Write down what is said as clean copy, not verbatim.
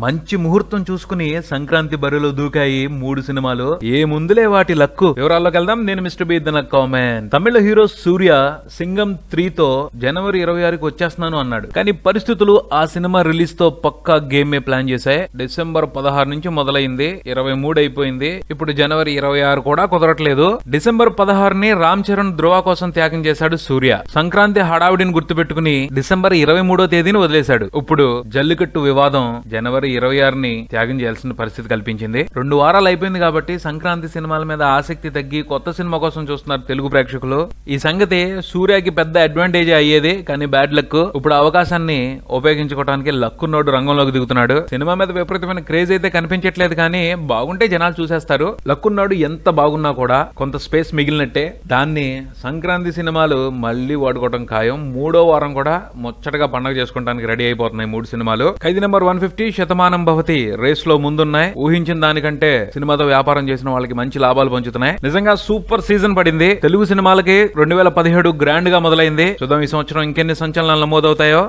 మంచి ముహూర్తం చూసుకుని సంక్రాంతి బరిలో దూకాయి 3 సినిమాలు. ఏ ముందులే వాటి లక్కు. వివరాల్లోకి వెళ్దాం. నేను mister B the comment. Tamil hero Suriya Singam 3 తో జనవరి 26కి వచ్చేస్తున్నాను అన్నాడు. కానీ పరిస్థితులు ఆ సినిమా రిలీజ్ తో పక్కా గేమ్ ప్లాన్ చేశాయి. డిసెంబర్ 16 నుంచి మొదలైంది, 23 అయిపోయింది. ఇప్పుడు జనవరి 26 కూడా కుదరట్లేదు. డిసెంబర్ 16ని రామ్ చరణ్ ధృవ కోసం త్యాగం చేశాడు సూర్య. సంక్రాంతి హడావిడిని గుర్తుపెట్టుకుని డిసెంబర్ 23వ తేదీని వదిలేశాడు. ఇప్పుడు జల్లికట్టు వివాదం జనవరి 26ని త్యాగం చేయాల్సిన పరిస్థితి కల్పించింది. 2 వారాలు అయిపోయింది కాబట్టి సంక్రాంతి సినిమాల మీద ఆసక్తి తగ్గి కొత్త సినిమా కోసం చూస్తున్నారు తెలుగు ప్రేక్షకులు. ఈ సంగతి సూర్యకి పెద్ద అడ్వాంటేజ్ అయ్యేది, కానీ బ్యాడ్ లక్. ఇప్పుడు అవకాశాన్ని ఉపయోగించుకోవడానికి లక్కున్నోడు రంగంలోకి దిగుతున్నాడు. సినిమా మీద విపరీతమైన క్రేజ్ అయితే కనిపించట్లేదు, కానీ బాగుంటే జనాలు చూసేస్తారు. లక్కున్నోడు ఎంత బాగున్నా కూడా కొంత స్పేస్ మిగిలినట్టే. దాన్ని సంక్రాంతి సినిమాలు మళ్లీ వాడుకోవడం ఖాయం. 3వ వారం కూడా ముచ్చటగా పండుగ చేసుకోవడానికి రెడీ అయిపోతున్నాయి 3 సినిమాలు. ఖైదీ నెంబర్ 150, శతమానం భవతి రేస్ లో ముందున్నాయి. ఊహించిన దానికంటే సినిమాతో వ్యాపారం చేసిన వాళ్ళకి మంచి లాభాలు పంచుతున్నాయి. నిజంగా సూపర్ సీజన్ పడింది తెలుగు సినిమాలకి. 2017 గ్రాండ్ గా మొదలైంది. చూద్దాం ఈ సంవత్సరం ఇంకెన్ని సంచలనాలు నమోదవుతాయో.